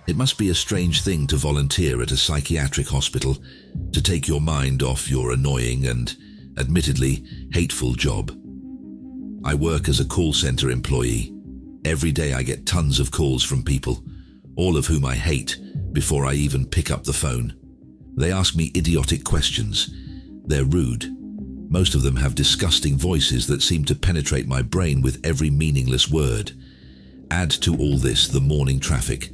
It must be a strange thing to volunteer at a psychiatric hospital, to take your mind off your annoying and, admittedly, hateful job. I work as a call center employee. Every day I get tons of calls from people, all of whom I hate, before I even pick up the phone. They ask me idiotic questions. They're rude. Most of them have disgusting voices that seem to penetrate my brain with every meaningless word. Add to all this the morning traffic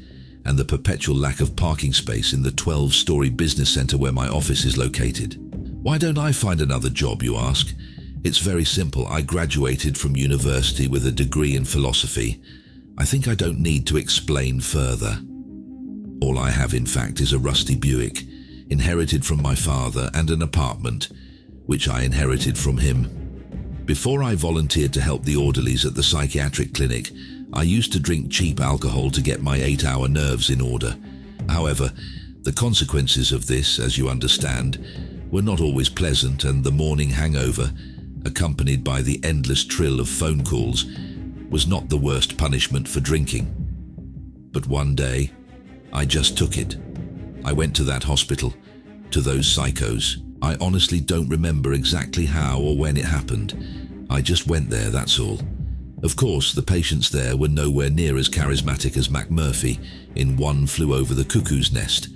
and the perpetual lack of parking space in the 12-story business center where my office is located. Why don't I find another job, you ask? It's very simple. I graduated from university with a degree in philosophy. I think I don't need to explain further. All I have, in fact, is a rusty Buick, inherited from my father, and an apartment, which I inherited from him. Before I volunteered to help the orderlies at the psychiatric clinic, I used to drink cheap alcohol to get my 8-hour nerves in order. However, the consequences of this, as you understand, were not always pleasant, and the morning hangover, accompanied by the endless trill of phone calls, was not the worst punishment for drinking. But one day, I just took it. I went to that hospital, to those psychos. I honestly don't remember exactly how or when it happened. I just went there, that's all. Of course, the patients there were nowhere near as charismatic as McMurphy in One Flew Over the Cuckoo's Nest.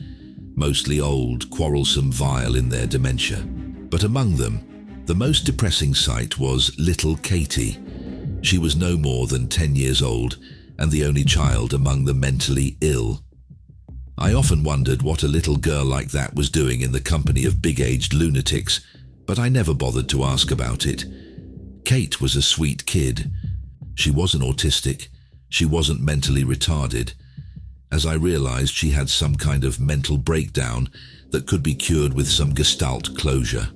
Mostly old, quarrelsome, vile in their dementia. But among them, the most depressing sight was little Katie. She was no more than 10 years old and the only child among the mentally ill. I often wondered what a little girl like that was doing in the company of big-aged lunatics, but I never bothered to ask about it. Kate was a sweet kid. She wasn't autistic. She wasn't mentally retarded. As I realized, she had some kind of mental breakdown that could be cured with some Gestalt closure.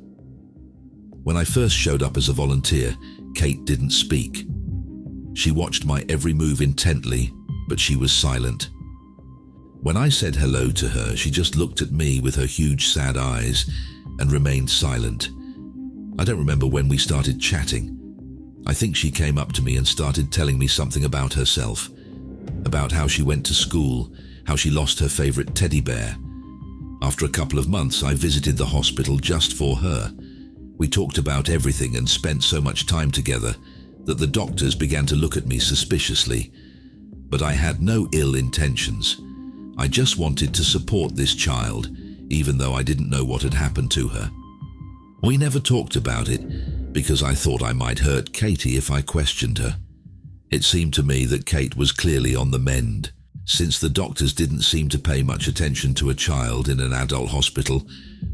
When I first showed up as a volunteer, Kate didn't speak. She watched my every move intently, but she was silent. When I said hello to her, she just looked at me with her huge sad eyes and remained silent. I don't remember when we started chatting. I think she came up to me and started telling me something about herself, about how she went to school, how she lost her favorite teddy bear. After a couple of months, I visited the hospital just for her. We talked about everything and spent so much time together that the doctors began to look at me suspiciously. But I had no ill intentions. I just wanted to support this child, even though I didn't know what had happened to her. We never talked about it because I thought I might hurt Katie if I questioned her. It seemed to me that Kate was clearly on the mend. Since the doctors didn't seem to pay much attention to a child in an adult hospital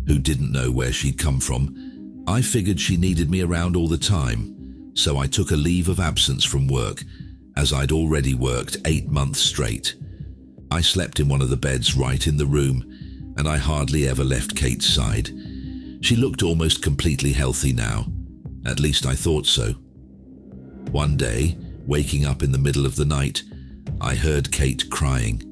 who didn't know where she'd come from, I figured she needed me around all the time, so I took a leave of absence from work, as I'd already worked 8 months straight. I slept in one of the beds right in the room, and I hardly ever left Kate's side. She looked almost completely healthy now. At least I thought so. One day, waking up in the middle of the night, I heard Kate crying.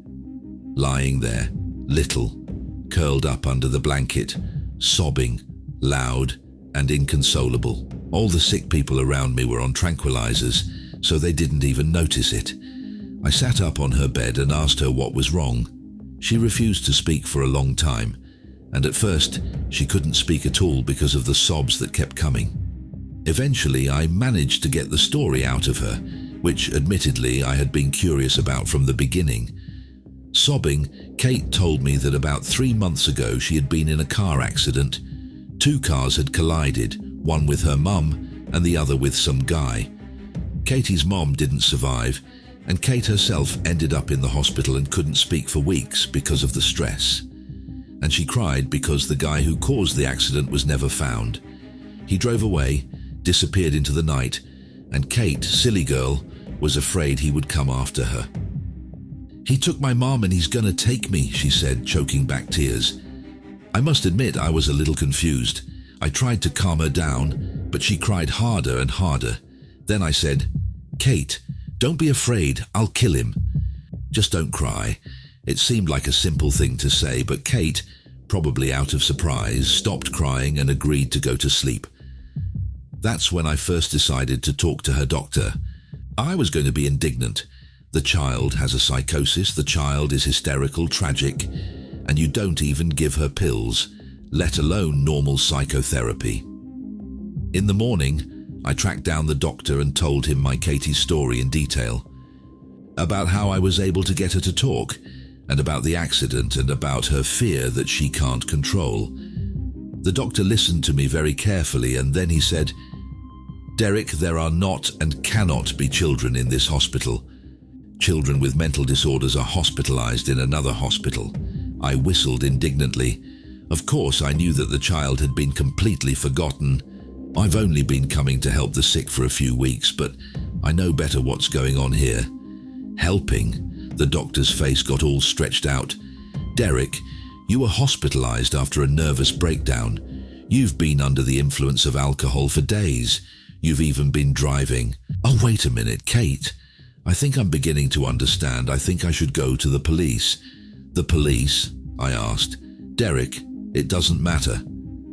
Lying there, little, curled up under the blanket, sobbing, loud and inconsolable. All the sick people around me were on tranquilizers, so they didn't even notice it. I sat up on her bed and asked her what was wrong. She refused to speak for a long time, and at first she couldn't speak at all because of the sobs that kept coming. Eventually I managed to get the story out of her, which admittedly I had been curious about from the beginning. Sobbing, Kate told me that about 3 months ago she had been in a car accident. 2 cars had collided, one with her mum and the other with some guy. Katie's mom didn't survive, and Kate herself ended up in the hospital and couldn't speak for weeks because of the stress. And she cried because the guy who caused the accident was never found. He drove away, disappeared into the night, and Kate, silly girl, was afraid he would come after her. "He took my mom and he's gonna take me," she said, choking back tears. I must admit I was a little confused. I tried to calm her down, but she cried harder and harder. Then I said, "Kate, don't be afraid, I'll kill him. Just don't cry." It seemed like a simple thing to say, but Kate, probably out of surprise, stopped crying and agreed to go to sleep. That's when I first decided to talk to her doctor. I was going to be indignant. The child has a psychosis, the child is hysterical, tragic, and you don't even give her pills, let alone normal psychotherapy. In the morning, I tracked down the doctor and told him my Katie's story in detail, about how I was able to get her to talk, and about the accident and about her fear that she can't control. The doctor listened to me very carefully, and then he said, "Derek, there are not and cannot be children in this hospital. Children with mental disorders are hospitalized in another hospital." I whistled indignantly. Of course, I knew that the child had been completely forgotten. I've only been coming to help the sick for a few weeks, but I know better what's going on here. Helping? The doctor's face got all stretched out. "Derek, you were hospitalized after a nervous breakdown. You've been under the influence of alcohol for days. You've even been driving." "Oh, wait a minute, Kate. I think I'm beginning to understand. I think I should go to the police." "The police?" I asked. "Derek, it doesn't matter.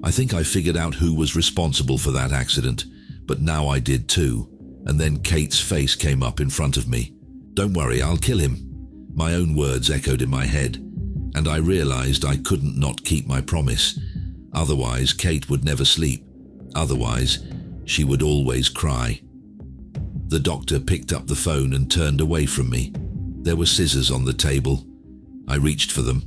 I think I figured out who was responsible for that accident, but now I did too." And then Kate's face came up in front of me. "Don't worry, I'll kill him." My own words echoed in my head, and I realized I couldn't not keep my promise. Otherwise, Kate would never sleep. Otherwise, she would always cry. The doctor picked up the phone and turned away from me. There were scissors on the table. I reached for them.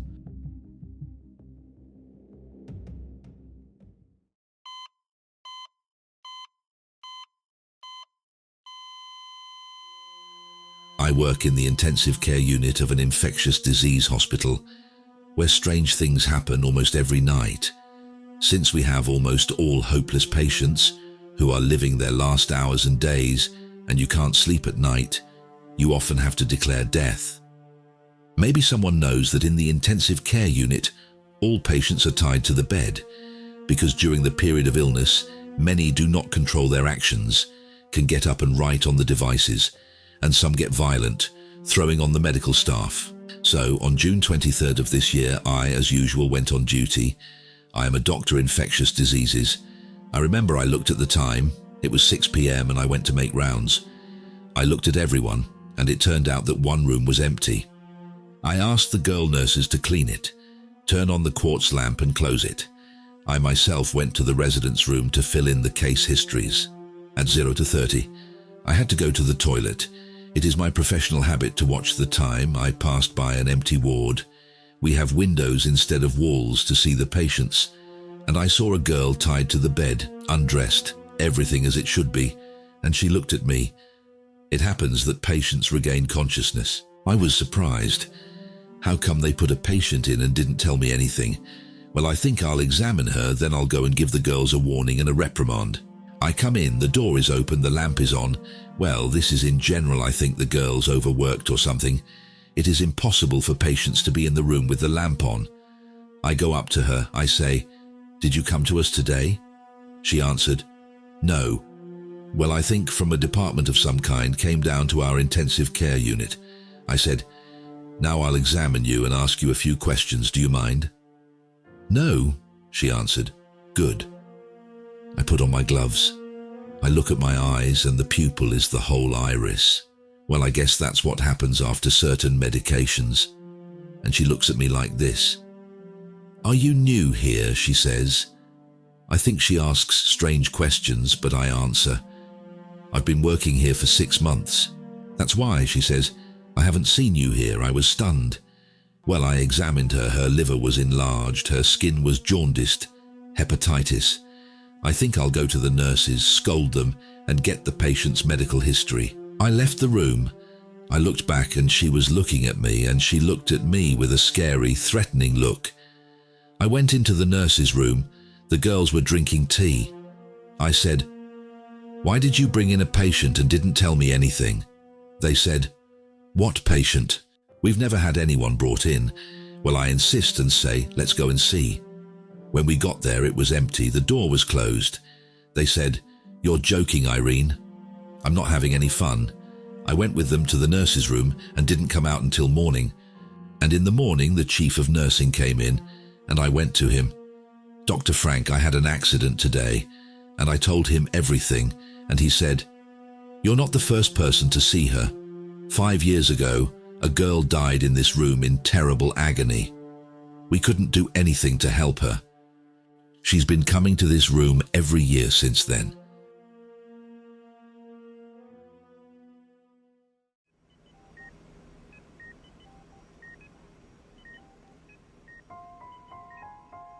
I work in the intensive care unit of an infectious disease hospital, where strange things happen almost every night. Since we have almost all hopeless patients who are living their last hours and days, and you can't sleep at night, you often have to declare death. Maybe someone knows that in the intensive care unit, all patients are tied to the bed, because during the period of illness, many do not control their actions, can get up and write on the devices, and some get violent, throwing on the medical staff. So, on June 23rd of this year, I, as usual, went on duty. I am a doctor in infectious diseases. I remember I looked at the time. It was 6 p.m. and I went to make rounds. I looked at everyone, and it turned out that one room was empty. I asked the girl nurses to clean it, turn on the quartz lamp and close it. I myself went to the residents' room to fill in the case histories. At 0 to 30, I had to go to the toilet. It is my professional habit to watch the time. I passed by an empty ward. We have windows instead of walls to see the patients, and I saw a girl tied to the bed, undressed, everything as it should be, and she looked at me. It happens that patients regain consciousness. I was surprised. How come they put a patient in and didn't tell me anything? Well, I think I'll examine her, then I'll go and give the girls a warning and a reprimand. I come in, the door is open, the lamp is on. Well, this is in general. I think the girl's overworked or something. It is impossible for patients to be in the room with the lamp on. I go up to her. I say, "Did you come to us today?" She answered, "No." Well, I think from a department of some kind came down to our intensive care unit. I said, "Now I'll examine you and ask you a few questions. Do you mind?" "No," she answered. "Good." I put on my gloves. I look at my eyes and the pupil is the whole iris. Well, I guess that's what happens after certain medications. And she looks at me like this. "Are you new here?" she says. I think she asks strange questions, but I answer, "I've been working here for 6 months. That's why," she says. "I haven't seen you here." I was stunned. Well, I examined her. Her liver was enlarged. Her skin was jaundiced. Hepatitis. I think I'll go to the nurses, scold them, and get the patient's medical history. I left the room. I looked back and she was looking at me, and she looked at me with a scary, threatening look. I went into the nurses' room. The girls were drinking tea. I said, "Why did you bring in a patient and didn't tell me anything?" They said, "What patient? We've never had anyone brought in." Well, I insist and say, "Let's go and see." When we got there, it was empty. The door was closed. They said, "You're joking, Irene." I'm not having any fun. I went with them to the nurses' room and didn't come out until morning. And in the morning, the chief of nursing came in, and I went to him. "Dr. Frank, I had an accident today." And I told him everything, and he said, "You're not the first person to see her. 5 years ago, a girl died in this room in terrible agony. We couldn't do anything to help her. She's been coming to this room every year since then.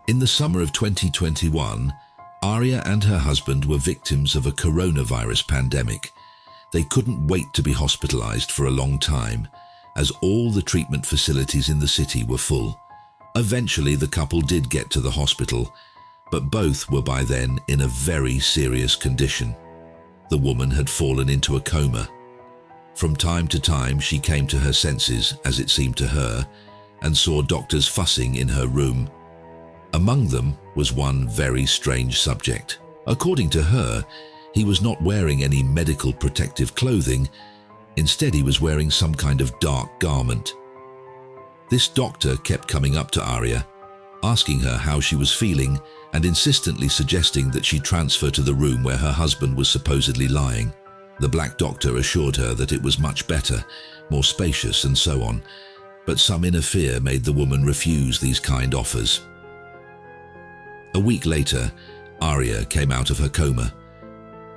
In the summer of 2021, Arya and her husband were victims of a coronavirus pandemic. They couldn't wait to be hospitalized for a long time, as all the treatment facilities in the city were full. Eventually, the couple did get to the hospital, but both were by then in a very serious condition. The woman had fallen into a coma. From time to time, she came to her senses, as it seemed to her, and saw doctors fussing in her room. Among them was one very strange subject. According to her, he was not wearing any medical protective clothing. Instead, he was wearing some kind of dark garment. This doctor kept coming up to Arya, asking her how she was feeling and insistently suggesting that she transfer to the room where her husband was supposedly lying. The black doctor assured her that it was much better, more spacious and so on, but some inner fear made the woman refuse these kind offers. A week later, Arya came out of her coma.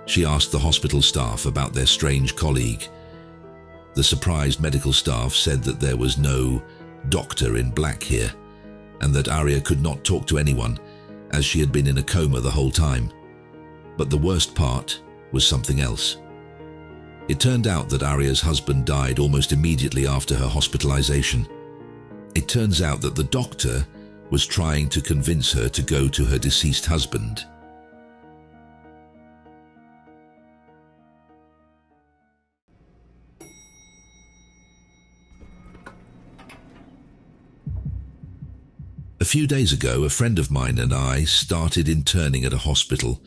She asked the hospital staff about their strange colleague. The surprised medical staff said that there was no doctor in black here, and that Arya could not talk to anyone, as she had been in a coma the whole time. But the worst part was something else. It turned out that Arya's husband died almost immediately after her hospitalization. It turns out that the doctor was trying to convince her to go to her deceased husband. A few days ago, a friend of mine and I started interning at a hospital.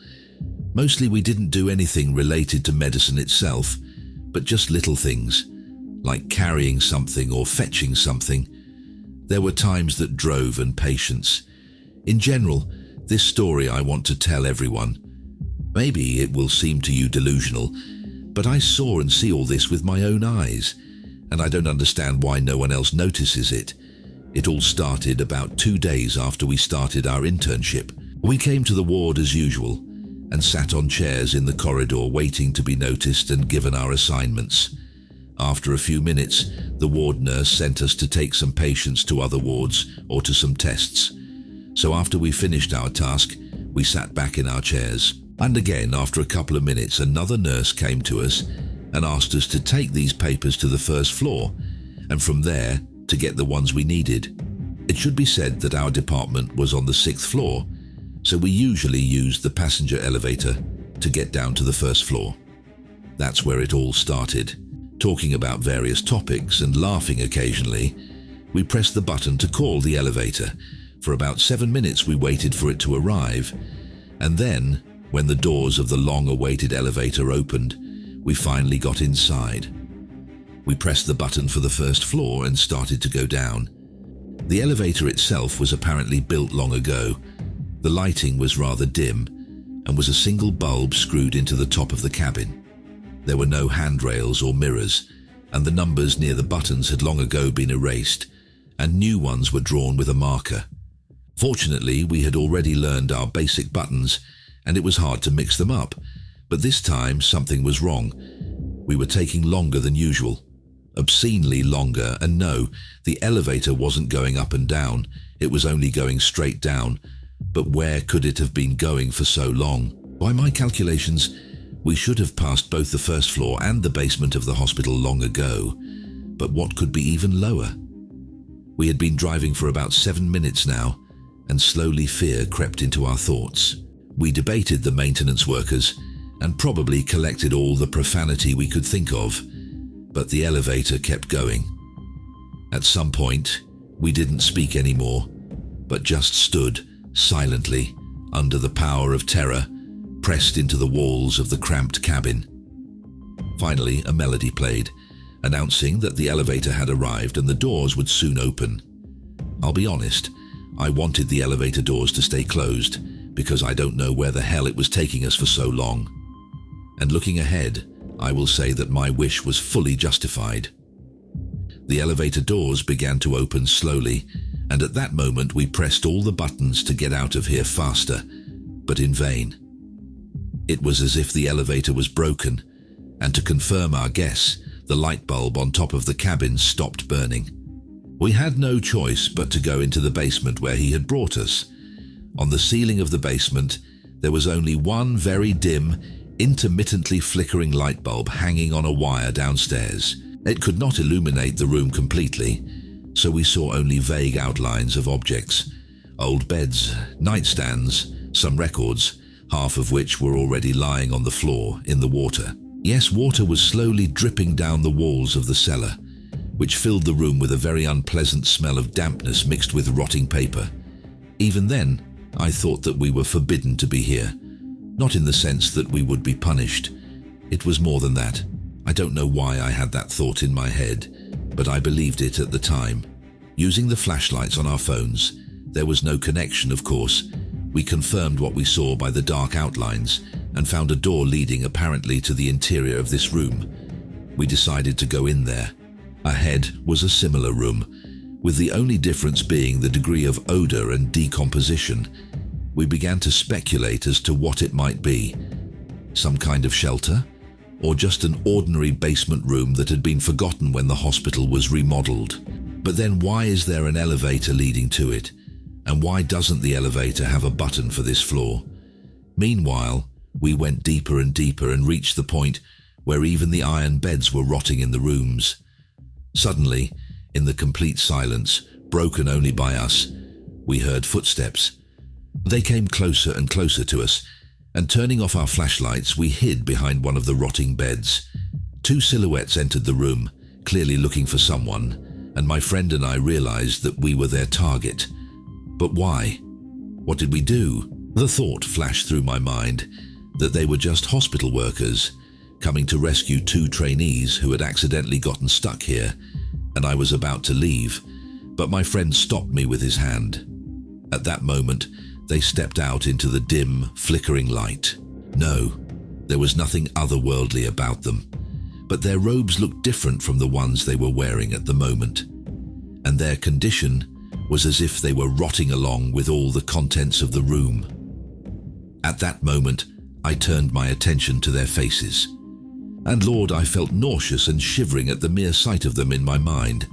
Mostly we didn't do anything related to medicine itself, but just little things, like carrying something or fetching something. There were times that drove and patience. In general, this story I want to tell everyone. Maybe it will seem to you delusional, but I saw and see all this with my own eyes, and I don't understand why no one else notices it. It all started about 2 days after we started our internship. We came to the ward as usual and sat on chairs in the corridor waiting to be noticed and given our assignments. After a few minutes, the ward nurse sent us to take some patients to other wards or to some tests. So after we finished our task, we sat back in our chairs. And again, after a couple of minutes, another nurse came to us and asked us to take these papers to the first floor, and from there to get the ones we needed. It should be said that our department was on the 6th floor, so we usually used the passenger elevator to get down to the first floor. That's where it all started. Talking about various topics and laughing occasionally, we pressed the button to call the elevator. For about 7 minutes we waited for it to arrive, and then, when the doors of the long-awaited elevator opened, we finally got inside. We pressed the button for the first floor and started to go down. The elevator itself was apparently built long ago. The lighting was rather dim and was a single bulb screwed into the top of the cabin. There were no handrails or mirrors, and the numbers near the buttons had long ago been erased, and new ones were drawn with a marker. Fortunately, we had already learned our basic buttons, and it was hard to mix them up, but this time something was wrong. We were taking longer than usual. Obscenely longer, and no, the elevator wasn't going up and down, it was only going straight down. But where could it have been going for so long? By my calculations, we should have passed both the first floor and the basement of the hospital long ago. But what could be even lower? We had been driving for about 7 minutes now, and slowly fear crept into our thoughts. We debated the maintenance workers, and probably collected all the profanity we could think of. But the elevator kept going. At some point, we didn't speak anymore, but just stood silently under the power of terror, pressed into the walls of the cramped cabin. Finally, a melody played, announcing that the elevator had arrived and the doors would soon open. I'll be honest, I wanted the elevator doors to stay closed, because I don't know where the hell it was taking us for so long. And looking ahead, I will say that my wish was fully justified. The elevator doors began to open slowly, and at that moment we pressed all the buttons to get out of here faster, but in vain. It was as if the elevator was broken, and to confirm our guess, the light bulb on top of the cabin stopped burning. We had no choice but to go into the basement where he had brought us. On the ceiling of the basement, there was only one very dim, intermittently flickering light bulb hanging on a wire downstairs. It could not illuminate the room completely, so we saw only vague outlines of objects. Old beds, nightstands, some records, half of which were already lying on the floor in the water. Yes, water was slowly dripping down the walls of the cellar, which filled the room with a very unpleasant smell of dampness mixed with rotting paper. Even then, I thought that we were forbidden to be here. Not in the sense that we would be punished. It was more than that. I don't know why I had that thought in my head, but I believed it at the time. Using the flashlights on our phones, there was no connection, of course. We confirmed what we saw by the dark outlines and found a door leading apparently to the interior of this room. We decided to go in there. Ahead was a similar room, with the only difference being the degree of odor and decomposition. We began to speculate as to what it might be. Some kind of shelter? Or just an ordinary basement room that had been forgotten when the hospital was remodeled? But then why is there an elevator leading to it? And why doesn't the elevator have a button for this floor? Meanwhile, we went deeper and deeper and reached the point where even the iron beds were rotting in the rooms. Suddenly, in the complete silence, broken only by us, we heard footsteps. They came closer and closer to us, and turning off our flashlights, we hid behind one of the rotting beds. Two silhouettes entered the room, clearly looking for someone, and my friend and I realized that we were their target. But why? What did we do? The thought flashed through my mind that they were just hospital workers coming to rescue two trainees who had accidentally gotten stuck here, and I was about to leave, but my friend stopped me with his hand. At that moment, they stepped out into the dim, flickering light. No, there was nothing otherworldly about them, but their robes looked different from the ones they were wearing at the moment, and their condition was as if they were rotting along with all the contents of the room. At that moment, I turned my attention to their faces, and Lord, I felt nauseous and shivering at the mere sight of them in my mind.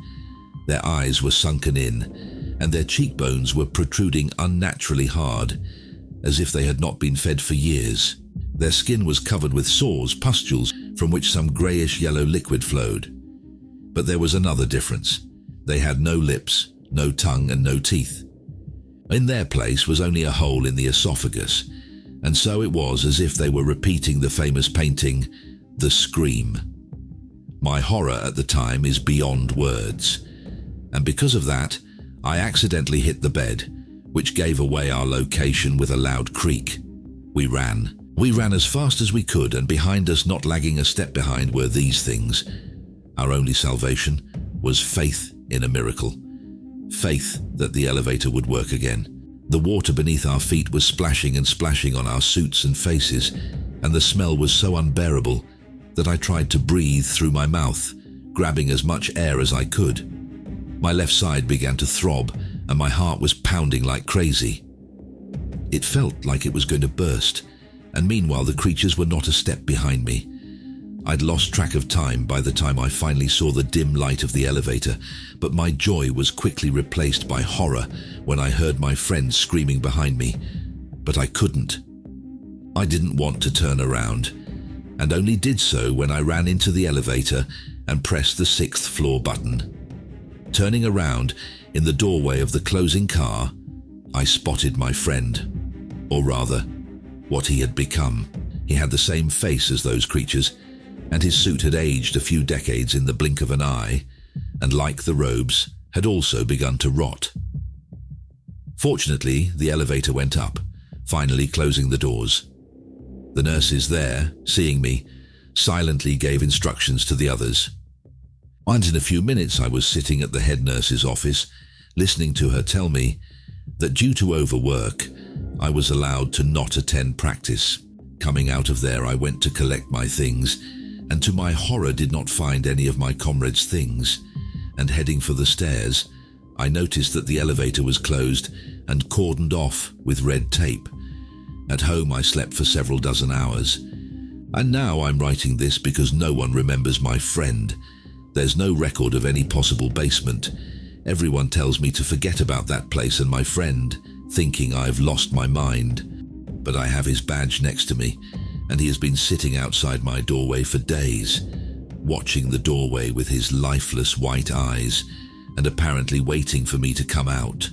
Their eyes were sunken in, and their cheekbones were protruding unnaturally hard, as if they had not been fed for years. Their skin was covered with sores, pustules, from which some greyish-yellow liquid flowed. But there was another difference. They had no lips, no tongue, and no teeth. In their place was only a hole in the esophagus, and so it was as if they were repeating the famous painting, The Scream. My horror at the time is beyond words, and because of that, I accidentally hit the bed, which gave away our location with a loud creak. We ran. We ran as fast as we could, and behind us, not lagging a step behind, were these things. Our only salvation was faith in a miracle. Faith that the elevator would work again. The water beneath our feet was splashing and splashing on our suits and faces, and the smell was so unbearable that I tried to breathe through my mouth, grabbing as much air as I could. My left side began to throb, and my heart was pounding like crazy. It felt like it was going to burst, and meanwhile the creatures were not a step behind me. I'd lost track of time by the time I finally saw the dim light of the elevator, but my joy was quickly replaced by horror when I heard my friend screaming behind me. But I couldn't. I didn't want to turn around, and only did so when I ran into the elevator and pressed the 6th floor button. Turning around, in the doorway of the closing car, I spotted my friend, or rather, what he had become. He had the same face as those creatures, and his suit had aged a few decades in the blink of an eye, and like the robes, had also begun to rot. Fortunately, the elevator went up, finally closing the doors. The nurses there, seeing me, silently gave instructions to the others. And in a few minutes I was sitting at the head nurse's office, listening to her tell me that due to overwork, I was allowed to not attend practice. Coming out of there, I went to collect my things, and to my horror did not find any of my comrades' things, and heading for the stairs, I noticed that the elevator was closed and cordoned off with red tape. At home I slept for several dozen hours, and now I'm writing this because no one remembers my friend. There's no record of any possible basement. Everyone tells me to forget about that place and my friend, thinking I've lost my mind. But I have his badge next to me, and he has been sitting outside my doorway for days, watching the doorway with his lifeless white eyes, and apparently waiting for me to come out.